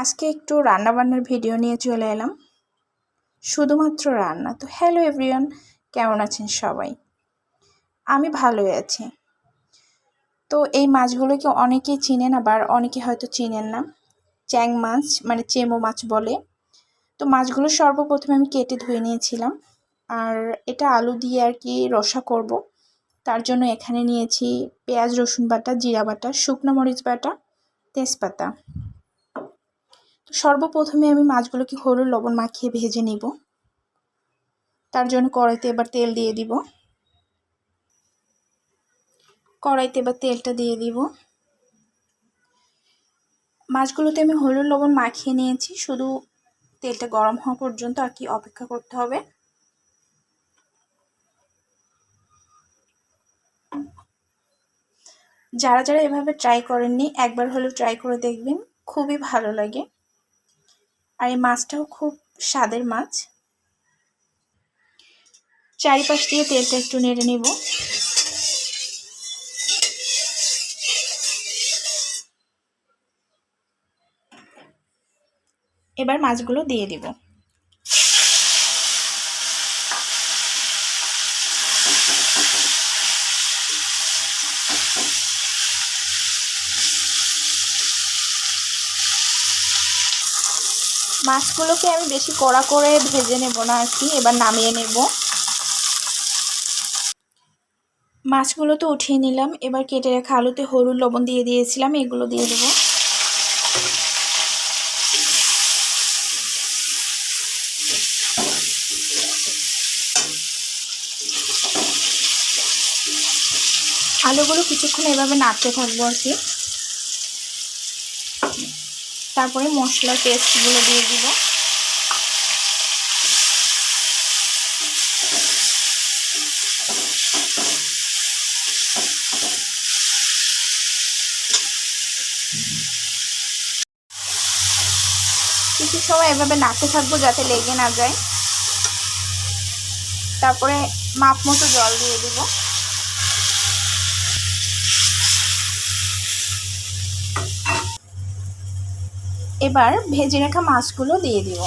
আজকে একটু রান্নাবান্নার ভিডিও নিয়ে চলে এলাম, শুধুমাত্র রান্না। তো হ্যালো এভরিওয়ান, কেমন আছেন সবাই? আমি ভালোই আছি। তো এই মাছগুলোকে অনেকেই চিনেন, আবার অনেকে হয়তো চিনেন না। চ্যাং মাছ মানে চেমো মাছ বলে। তো মাছগুলো সর্বপ্রথমে আমি কেটে ধুয়ে নিয়েছিলাম, আর এটা আলু দিয়ে আর কি রসা করব। তার জন্য এখানে নিয়েছি পেঁয়াজ, রসুন বাটা, জিরা বাটা, শুকনো মরিচ বাটা, তেজপাতা। তো সর্বপ্রথমে আমি মাছগুলোকে হলুদ লবণ মাখিয়ে ভেজে নিব। তার জন্য কড়াইতে এবার তেল দিয়ে দিব। কড়াইতে এবার তেলটা দিয়ে দিব। মাছগুলোতে আমি হলুদ লবণ মাখিয়ে নিয়েছি, শুধু তেলটা গরম হওয়া পর্যন্ত আর কি অপেক্ষা করতে হবে। যারা যারা এভাবে ট্রাই করেননি, একবার হলেও ট্রাই করে দেখবেন, খুবই ভালো লাগে। আর এই মাছটাও খুব স্বাদের মাছ। চারিপাশ দিয়ে তেলটা একটু নেড়ে নিব। এবার মাছগুলো দিয়ে দিব। মাছগুলোকে আমি বেশি কড়া করে ভেজে নেব না আর কি, এবার নামিয়ে নেব। মাছগুলো তো উঠিয়ে নিলাম, এবার কেটে রাখা আলুতে হলুদ লবণ দিয়ে দিয়েছিলাম, এগুলো দিয়ে দেবো। আলুগুলো কিছুক্ষণ এভাবে নাড়তে থাকবো আর কি। তারপরে মশলার পেস্টগুলো দিয়ে দিব। কিছু সময় এভাবে নাড়তে থাকবো যাতে লেগে না যায়। তারপরে মাপ মতো জল দিয়ে দিব। এবার ভেজে রাখা মাছগুলো দিয়ে দিব।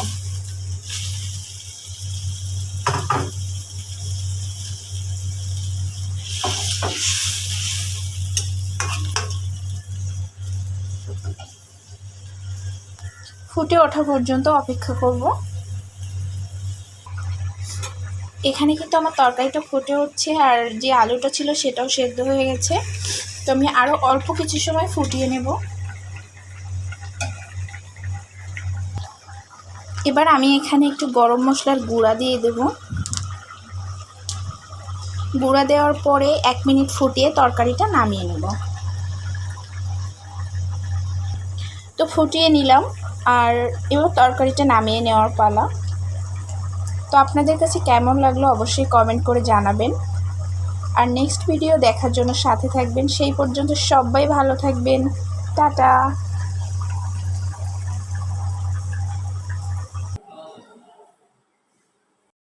ফুটে ওঠা পর্যন্ত অপেক্ষা করব। এখানে কিন্তু আমার তরকারিটা ফুটে উঠছে, আর যে আলুটা ছিল সেটাও সেদ্ধ হয়ে গেছে। তো আমি আরও অল্প কিছু সময় ফুটিয়ে নেব। এবার আমি এখানে একটু গরম মশলার গুঁড়া দিয়ে দেব। গুঁড়া দেওয়ার পরে 1 মিনিট ফুটিয়ে তরকারিটা নামিয়ে নেব। তো ফুটিয়ে নিলাম, আর এবার তরকারিটা নামিয়ে নেওয়ার পালা। তো আপনাদের কাছে কেমন লাগলো অবশ্যই কমেন্ট করে জানাবেন। আর নেক্সট ভিডিও দেখার জন্য সাথে থাকবেন। সেই পর্যন্ত সবাই ভালো থাকবেন। টাটা।